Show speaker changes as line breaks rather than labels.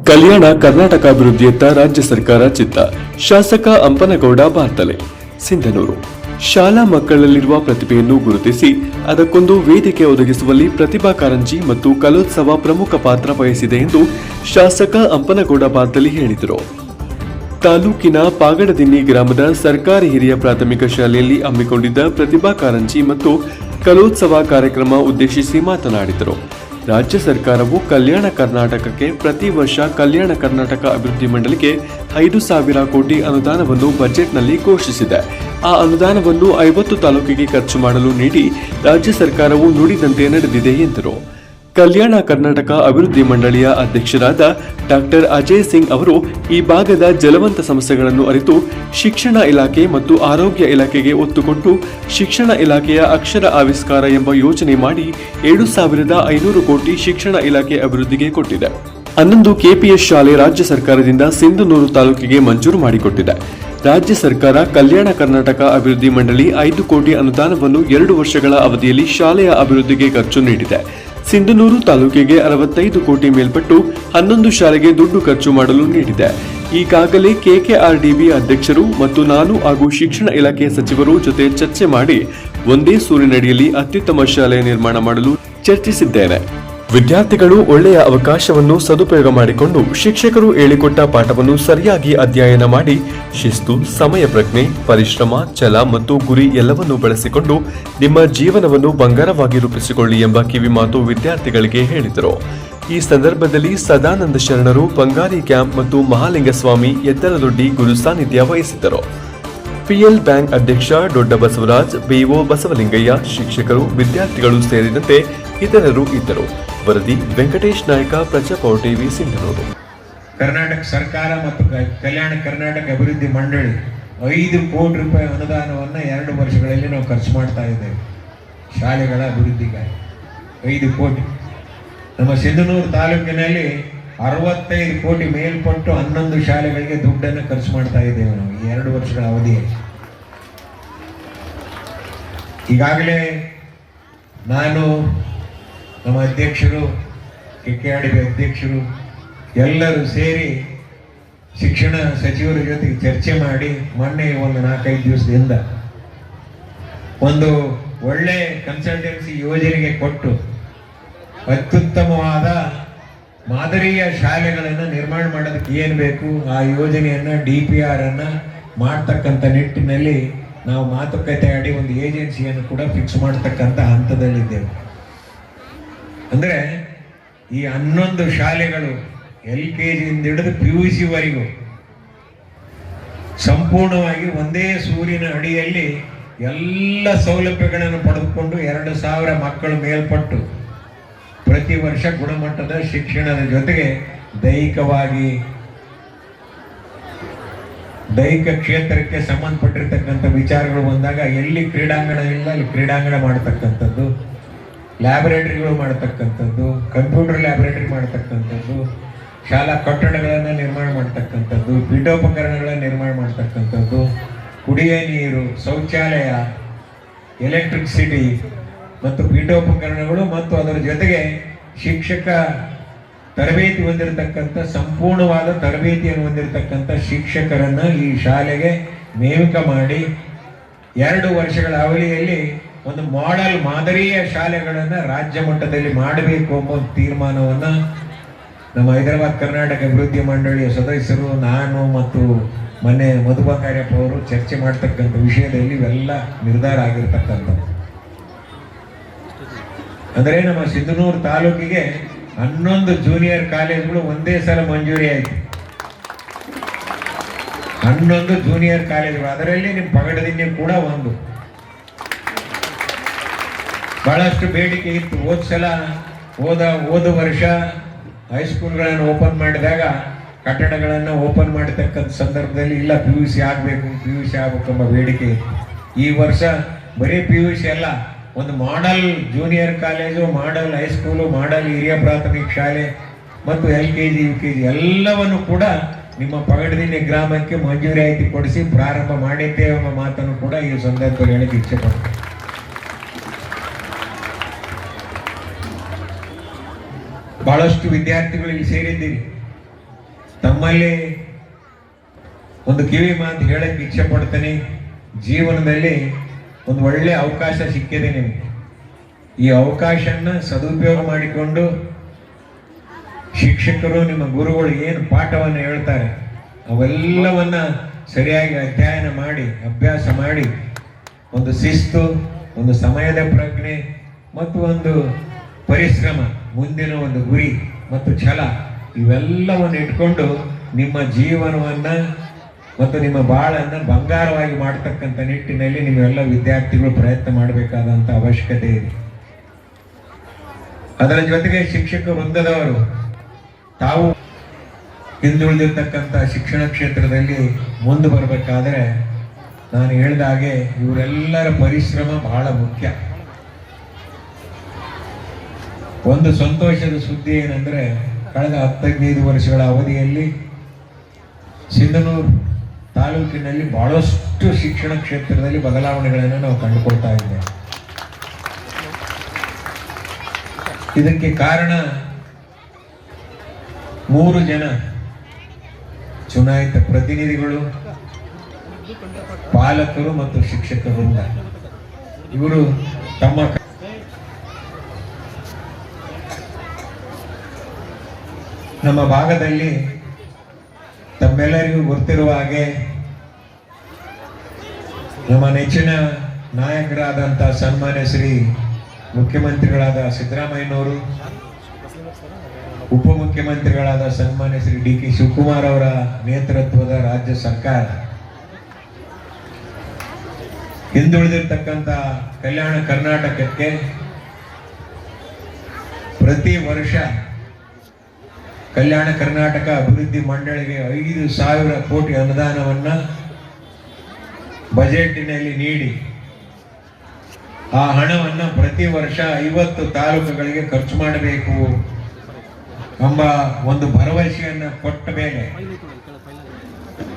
ಕಲ್ಯಾಣ ಕರ್ನಾಟಕ ಅಭಿವೃದ್ಧಿಯತ್ತ ರಾಜ್ಯ ಸರ್ಕಾರ ಚಿತ್ತ. ಶಾಸಕ ಅಂಪನಗೌಡ ಬಾರ್ತಲೆ, ಸಿಂಧನೂರು. ಶಾಲಾ ಮಕ್ಕಳಲ್ಲಿರುವ ಪ್ರತಿಭೆಯನ್ನು ಗುರುತಿಸಿ ಅದಕ್ಕೊಂದು ವೇದಿಕೆ ಒದಗಿಸುವಲ್ಲಿ ಪ್ರತಿಭಾ ಕಾರಂಜಿ ಮತ್ತು ಕಲೋತ್ಸವ ಪ್ರಮುಖ ಪಾತ್ರ ವಹಿಸಿದೆ ಎಂದು ಶಾಸಕ ಅಂಪನಗೌಡ ಬಾರ್ತಲೆ ಹೇಳಿದರು. ತಾಲೂಕಿನ ಪಾಗಡದಿನ್ನಿ ಗ್ರಾಮದ ಸರ್ಕಾರಿ ಹಿರಿಯ ಪ್ರಾಥಮಿಕ ಶಾಲೆಯಲ್ಲಿ ಹಮ್ಮಿಕೊಂಡಿದ್ದ ಪ್ರತಿಭಾ ಕಾರಂಜಿ ಮತ್ತು ಕಲೋತ್ಸವ ಕಾರ್ಯಕ್ರಮ ಉದ್ದೇಶಿಸಿ ಮಾತನಾಡಿದರು. ರಾಜ್ಯ ಸರ್ಕಾರವು ಕಲ್ಯಾಣ ಕರ್ನಾಟಕಕ್ಕೆ ಪ್ರತಿ ವರ್ಷ ಕಲ್ಯಾಣ ಕರ್ನಾಟಕ ಅಭಿವೃದ್ಧಿ ಮಂಡಳಿಗೆ 5,000 ಕೋಟಿ ಅನುದಾನವನ್ನು ಬಜೆಟ್ನಲ್ಲಿ ಘೋಷಿಸಿದೆ. ಆ ಅನುದಾನವನ್ನು 50 ತಾಲೂಕಿಗೆ ಖರ್ಚು ಮಾಡಲು ನೀಡಿ ರಾಜ್ಯ ಸರ್ಕಾರವು ನುಡಿದಂತೆ ನಡೆದಿದೆ ಎಂದರು. ಕಲ್ಯಾಣ ಕರ್ನಾಟಕ ಅಭಿವೃದ್ಧಿ ಮಂಡಳಿಯ ಅಧ್ಯಕ್ಷರಾದ ಡಾಕ್ಟರ್ ಅಜಯ್ ಸಿಂಗ್ ಅವರು ಈ ಭಾಗದ ಜಲವಂತ ಸಮಸ್ಯೆಗಳನ್ನು ಅರಿತು ಶಿಕ್ಷಣ ಇಲಾಖೆ ಮತ್ತು ಆರೋಗ್ಯ ಇಲಾಖೆಗೆ ಒತ್ತು ಕೊಟ್ಟು ಶಿಕ್ಷಣ ಇಲಾಖೆಯ ಅಕ್ಷರ ಆವಿಷ್ಕಾರ ಎಂಬ ಯೋಜನೆ ಮಾಡಿ 7,500 ಕೋಟಿ ಶಿಕ್ಷಣ ಇಲಾಖೆ ಅಭಿವೃದ್ಧಿಗೆ ಕೊಟ್ಟಿದೆ. 11 ಕೆಪಿಎಸ್ ಶಾಲೆ ರಾಜ್ಯ ಸರ್ಕಾರದಿಂದ ಸಿಂಧನೂರು ತಾಲೂಕಿಗೆ ಮಂಜೂರು ಮಾಡಿಕೊಟ್ಟಿದೆ. ರಾಜ್ಯ ಸರ್ಕಾರ ಕಲ್ಯಾಣ ಕರ್ನಾಟಕ ಅಭಿವೃದ್ಧಿ ಮಂಡಳಿ 5 ಕೋಟಿ ಅನುದಾನವನ್ನು 2 ವರ್ಷಗಳ ಅವಧಿಯಲ್ಲಿ ಶಾಲೆಯ ಅಭಿವೃದ್ಧಿಗೆ ಖರ್ಚು ನೀಡಿದೆ. ಸಿಂಧನೂರು ತಾಲೂಕಿಗೆ 65 ಕೋಟಿ ಮೇಲ್ಪಟ್ಟು 11 ಶಾಲೆಗೆ ದುಡ್ಡು ಖರ್ಚು ಮಾಡಲು ನೀಡಿದೆ. ಈಗಾಗಲೇ ಕೆಕೆಆರ್ಡಿಬಿ ಅಧ್ಯಕ್ಷರು ಮತ್ತು ನಾನು ಹಾಗೂ ಶಿಕ್ಷಣ ಇಲಾಖೆ ಸಚಿವರು ಜೊತೆ ಚರ್ಚೆ ಮಾಡಿ ಒಂದೇ ಸೂರಿನಡಿಯಲ್ಲಿ ಅತ್ಯುತ್ತಮ ಶಾಲೆ ನಿರ್ಮಾಣ ಮಾಡಲು ಚರ್ಚಿಸಿದ್ದೇನೆ. ವಿದ್ಯಾರ್ಥಿಗಳು ಒಳ್ಳೆಯ ಅವಕಾಶವನ್ನು ಸದುಪಯೋಗ ಮಾಡಿಕೊಂಡು ಶಿಕ್ಷಕರು ಹೇಳಿಕೊಟ್ಟ ಪಾಠವನ್ನು ಸರಿಯಾಗಿ ಅಧ್ಯಯನ ಮಾಡಿ ಶಿಸ್ತು, ಸಮಯ ಪ್ರಜ್ಞೆ, ಪರಿಶ್ರಮ, ಛಲ ಮತ್ತು ಗುರಿ ಎಲ್ಲವನ್ನೂ ಬಳಸಿಕೊಂಡು ನಿಮ್ಮ ಜೀವನವನ್ನು ಬಂಗಾರವಾಗಿ ರೂಪಿಸಿಕೊಳ್ಳಿ ಎಂಬ ಕಿವಿಮಾತು ವಿದ್ಯಾರ್ಥಿಗಳಿಗೆ ಹೇಳಿದರು. ಈ ಸಂದರ್ಭದಲ್ಲಿ ಸದಾನಂದ ಶರಣರು, ಬಂಗಾರಿ ಕ್ಯಾಂಪ್ ಮತ್ತು ಮಹಾಲಿಂಗಸ್ವಾಮಿ ಎತ್ತರದೊಡ್ಡಿ ಗುರು ಸಾನ್ನಿಧ್ಯ ವಹಿಸಿದ್ದರು. ಪಿಎಲ್ ಬ್ಯಾಂಕ್ ಅಧ್ಯಕ್ಷ ದೊಡ್ಡ ಬಸವರಾಜ್, ಬಿಒ ಬಸವಲಿಂಗಯ್ಯ, ಶಿಕ್ಷಕರು, ವಿದ್ಯಾರ್ಥಿಗಳು ಸೇರಿದಂತೆ ಇತರರು ಇದ್ದರು. ವರದಿ ವೆಂಕಟೇಶ್ ನಾಯಕ, ಪ್ರಜಾಪೌರ್ ಟಿವಿ, ಸಿಂಧನೂರು.
ಕರ್ನಾಟಕ ಸರ್ಕಾರ ಮತ್ತು ಕಲ್ಯಾಣ ಕರ್ನಾಟಕ ಅಭಿವೃದ್ಧಿ ಮಂಡಳಿ 5 ಕೋಟಿ ರೂಪಾಯಿ ಅನುದಾನವನ್ನು 2 ವರ್ಷಗಳಲ್ಲಿ ನಾವು ಖರ್ಚು ಮಾಡ್ತಾ ಇದ್ದೇವೆ ಶಾಲೆಗಳ ಅಭಿವೃದ್ಧಿಗಾಗಿ. 5 ಕೋಟಿ. ನಮ್ಮ ಸಿಂಧನೂರು ತಾಲೂಕಿನಲ್ಲಿ 65 ಕೋಟಿ ಮೇಲ್ಪಟ್ಟು 11 ಶಾಲೆಗಳಿಗೆ ದುಡ್ಡನ್ನು ಖರ್ಚು ಮಾಡ್ತಾ ಇದ್ದೇವೆ ನಾವು ಈ 2 ವರ್ಷಗಳ ಅವಧಿಯಲ್ಲಿ. ಈಗಾಗಲೇ ನಾನು, ನಮ್ಮ ಅಧ್ಯಕ್ಷರು, ಕೆಕೆಆರ್ಡಿಬಿ ಅಧ್ಯಕ್ಷರು ಎಲ್ಲರೂ ಸೇರಿ ಶಿಕ್ಷಣ ಸಚಿವರ ಜೊತೆಗೆ ಚರ್ಚೆ ಮಾಡಿ ಮೊನ್ನೆ ಒಂದು 4-5 ದಿವಸದಿಂದ ಒಂದು ಒಳ್ಳೆ ಕನ್ಸಲ್ಟೆನ್ಸಿ ಯೋಜನೆಗೆ ಕೊಟ್ಟು ಅತ್ಯುತ್ತಮವಾದ ಮಾದರಿಯ ಶಾಲೆಗಳನ್ನು ನಿರ್ಮಾಣ ಮಾಡೋದಕ್ಕೆ ಏನು ಬೇಕು ಆ ಯೋಜನೆಯನ್ನು DPR ಅನ್ನು ಮಾಡ್ತಕ್ಕಂಥ ನಿಟ್ಟಿನಲ್ಲಿ ನಾವು ಮಾತುಕತೆ ಆಡಿ ಒಂದು ಏಜೆನ್ಸಿಯನ್ನು ಕೂಡ ಫಿಕ್ಸ್ ಮಾಡ್ತಕ್ಕಂಥ ಹಂತದಲ್ಲಿದ್ದೇವೆ. ಅಂದರೆ ಈ 11 ಶಾಲೆಗಳು LKG ಇಂದ ಹಿಡಿದು PUC ವರೆಗೂ ಸಂಪೂರ್ಣವಾಗಿ ಒಂದೇ ಸೂರಿನ ಅಡಿಯಲ್ಲಿ ಎಲ್ಲ ಸೌಲಭ್ಯಗಳನ್ನು ಪಡೆದುಕೊಂಡು 2,000 ಮಕ್ಕಳು ಮೇಲ್ಪಟ್ಟು ಪ್ರತಿ ವರ್ಷ ಗುಣಮಟ್ಟದ ಶಿಕ್ಷಣದ ಜೊತೆಗೆ ದೈಹಿಕ ಕ್ಷೇತ್ರಕ್ಕೆ ಸಂಬಂಧಪಟ್ಟಿರ್ತಕ್ಕಂಥ ವಿಚಾರಗಳು ಬಂದಾಗ ಎಲ್ಲಿ ಕ್ರೀಡಾಂಗಣ ಇಲ್ಲ ಅಲ್ಲಿ ಕ್ರೀಡಾಂಗಣ ಮಾಡತಕ್ಕಂಥದ್ದು, ಲ್ಯಾಬೊರೇಟರಿಗಳು ಮಾಡತಕ್ಕಂಥದ್ದು, ಕಂಪ್ಯೂಟರ್ ಲ್ಯಾಬೊರೇಟರಿ ಮಾಡತಕ್ಕಂಥದ್ದು, ಶಾಲಾ ಕಟ್ಟಡಗಳನ್ನು ನಿರ್ಮಾಣ ಮಾಡ್ತಕ್ಕಂಥದ್ದು, ಪೀಠೋಪಕರಣಗಳನ್ನು ನಿರ್ಮಾಣ ಮಾಡ್ತಕ್ಕಂಥದ್ದು, ಕುಡಿಯ ನೀರು, ಶೌಚಾಲಯ, ಎಲೆಕ್ಟ್ರಿಸಿಟಿ ಮತ್ತು ಪೀಠೋಪಕರಣಗಳು ಮತ್ತು ಅದರ ಜೊತೆಗೆ ಶಿಕ್ಷಕ ತರಬೇತಿ ಹೊಂದಿರತಕ್ಕಂಥ ಸಂಪೂರ್ಣವಾದ ತರಬೇತಿಯನ್ನು ಹೊಂದಿರತಕ್ಕಂಥ ಶಿಕ್ಷಕರನ್ನು ಈ ಶಾಲೆಗೆ ನೇಮಕ ಮಾಡಿ 2 ವರ್ಷಗಳ ಅವಧಿಯಲ್ಲಿ ಒಂದು ಮಾದರಿಯ ಶಾಲೆಗಳನ್ನು ರಾಜ್ಯ ಮಟ್ಟದಲ್ಲಿ ಮಾಡಬೇಕು ಎಂಬ ತೀರ್ಮಾನವನ್ನು ನಮ್ಮ ಹೈದರಾಬಾದ್ ಕರ್ನಾಟಕ ಅಭಿವೃದ್ಧಿ ಮಂಡಳಿಯ ಸದಸ್ಯರು, ನಾನು ಮತ್ತು ಮೊನ್ನೆ ಮಧುಬಾಕಾರ್ಯಪ್ಪ ಅವರು ಚರ್ಚೆ ಮಾಡ್ತಕ್ಕಂಥ ವಿಷಯದಲ್ಲಿ ಇವೆಲ್ಲ ನಿರ್ಧಾರ ಆಗಿರ್ತಕ್ಕಂಥದ್ದು. ಅಂದರೆ ನಮ್ಮ ಸಿಂಧನೂರು ತಾಲೂಕಿಗೆ 11 ಜೂನಿಯರ್ ಕಾಲೇಜುಗಳು ಒಂದೇ ಸಲ ಮಂಜೂರಿ ಆಯಿತು. 11 ಜೂನಿಯರ್ ಕಾಲೇಜುಗಳು, ಅದರಲ್ಲಿ ನಿಮ್ಮ ಪಗಡದಿನ್ನಿ ಕೂಡ ಒಂದು. ಬಹಳಷ್ಟು ಬೇಡಿಕೆ ಇತ್ತು. ಹೋದ ವರ್ಷ ಹೈಸ್ಕೂಲ್ಗಳನ್ನು ಓಪನ್ ಮಾಡಿದಾಗ ಕಟ್ಟಡಗಳನ್ನು ಓಪನ್ ಮಾಡತಕ್ಕಂಥ ಸಂದರ್ಭದಲ್ಲಿ ಇಲ್ಲ PUC ಆಗಬೇಕೆಂಬ ಬೇಡಿಕೆ ಇತ್ತು. ಈ ವರ್ಷ ಬರೀ PUC ಅಲ್ಲ, ಒಂದು model junior college, model high school, model ಹಿರಿಯ ಪ್ರಾಥಮಿಕ ಶಾಲೆ ಮತ್ತು LKG UKG ಎಲ್ಲವನ್ನು ಕೂಡ ನಿಮ್ಮ ಪಗಡದಿನ್ನಿ ಗ್ರಾಮಕ್ಕೆ ಮಂಜೂರಾತಿ ಕೊಡಿಸಿ ಪ್ರಾರಂಭ ಮಾಡಿದ್ದೇವೆ ಎಂಬ ಮಾತನ್ನು ಕೂಡ ಈ ಸಂದರ್ಭದಲ್ಲಿ ಹೇಳಕ್ಕೆ ಇಚ್ಛೆ ಪಡ್ತೇನೆ. ಬಹಳಷ್ಟು ವಿದ್ಯಾರ್ಥಿಗಳು ಇಲ್ಲಿ ಸೇರಿದ್ದೀರಿ. ತಮ್ಮಲ್ಲಿ ಒಂದು ಕಿವಿ ಮಾತು ಹೇಳಕ್ಕೆ ಇಚ್ಛೆ ಪಡ್ತೀನಿ. ಜೀವನದಲ್ಲಿ ಒಂದು ಒಳ್ಳೆ ಅವಕಾಶ ಸಿಕ್ಕಿದೆ ನಿಮಗೆ. ಈ ಅವಕಾಶನ ಸದುಪಯೋಗ ಮಾಡಿಕೊಂಡು ಶಿಕ್ಷಕರು, ನಿಮ್ಮ ಗುರುಗಳು ಏನು ಪಾಠವನ್ನು ಹೇಳ್ತಾರೆ ಅವೆಲ್ಲವನ್ನ ಸರಿಯಾಗಿ ಅಧ್ಯಯನ ಮಾಡಿ, ಅಭ್ಯಾಸ ಮಾಡಿ, ಒಂದು ಶಿಸ್ತು, ಒಂದು ಸಮಯದ ಪ್ರಜ್ಞೆ ಮತ್ತು ಒಂದು ಪರಿಶ್ರಮ, ಮುಂದಿನ ಒಂದು ಗುರಿ ಮತ್ತು ಛಲ ಇವೆಲ್ಲವನ್ನು ಇಟ್ಕೊಂಡು ನಿಮ್ಮ ಜೀವನವನ್ನ ಮತ್ತು ನಿಮ್ಮ ಬಾಳನ್ನ ಬಂಗಾರವಾಗಿ ಮಾಡತಕ್ಕಂಥ ನಿಟ್ಟಿನಲ್ಲಿ ನೀವೆಲ್ಲ ವಿದ್ಯಾರ್ಥಿಗಳು ಪ್ರಯತ್ನ ಮಾಡಬೇಕಾದಂಥ ಅವಶ್ಯಕತೆ ಇದೆ. ಅದರ ಜೊತೆಗೆ ಶಿಕ್ಷಕ ವೃಂದದವರು ತಾವು ಹಿಂದುಳಿದಿರ್ತಕ್ಕಂಥ ಶಿಕ್ಷಣ ಕ್ಷೇತ್ರದಲ್ಲಿ ಮುಂದೆ ಬರಬೇಕಾದ್ರೆ ನಾನು ಹೇಳಿದ ಹಾಗೆ ಇವರೆಲ್ಲರ ಪರಿಶ್ರಮ ಬಹಳ ಮುಖ್ಯ. ಒಂದು ಸಂತೋಷದ ಸುದ್ದಿ ಏನಂದ್ರೆ, ಕಳೆದ 15 ವರ್ಷಗಳ ಅವಧಿಯಲ್ಲಿ ಸಿಂಧನೂರು ತಾಲೂಕಿನಲ್ಲಿ ಬಹಳಷ್ಟು ಶಿಕ್ಷಣ ಕ್ಷೇತ್ರದಲ್ಲಿ ಬದಲಾವಣೆಗಳನ್ನು ನಾವು ಕಂಡುಕೊಳ್ತಾ ಇದ್ದೇವೆ. ಇದಕ್ಕೆ ಕಾರಣ 3 ಜನ ಚುನಾಯಿತ ಪ್ರತಿನಿಧಿಗಳು, ಪಾಲಕರು ಮತ್ತು ಶಿಕ್ಷಕರಿಂದ. ಇವರು ತಮ್ಮ ನಮ್ಮ ಭಾಗದಲ್ಲಿ ತಮ್ಮೆಲ್ಲರಿಗೂ ಗೊತ್ತಿರುವ ಹಾಗೆ ನಮ್ಮ ನೆಚ್ಚಿನ ನಾಯಕರಾದಂಥ ಸನ್ಮಾನ್ಯ ಶ್ರೀ ಮುಖ್ಯಮಂತ್ರಿಗಳಾದ ಸಿದ್ದರಾಮಯ್ಯನವರು, ಉಪಮುಖ್ಯಮಂತ್ರಿಗಳಾದ ಸನ್ಮಾನ್ಯ ಶ್ರೀ ಡಿ ಕೆ ಶಿವಕುಮಾರ್ ಅವರ ನೇತೃತ್ವದ ರಾಜ್ಯ ಸರ್ಕಾರ ಹಿಂದುಳಿದಿರ್ತಕ್ಕಂಥ ಕಲ್ಯಾಣ ಕರ್ನಾಟಕಕ್ಕೆ ಪ್ರತಿ ವರ್ಷ ಕಲ್ಯಾಣ ಕರ್ನಾಟಕ ಅಭಿವೃದ್ಧಿ ಮಂಡಳಿಗೆ 5,000 ಕೋಟಿ ಅನುದಾನವನ್ನ ಬಜೆಟ್ನಲ್ಲಿ ನೀಡಿ ಆ ಹಣವನ್ನು ಪ್ರತಿ ವರ್ಷ 50 ತಾಲೂಕುಗಳಿಗೆ ಖರ್ಚು ಮಾಡಬೇಕು ಎಂಬ ಒಂದು ಭರವಸೆಯನ್ನು ಕೊಟ್ಟ ಮೇಲೆ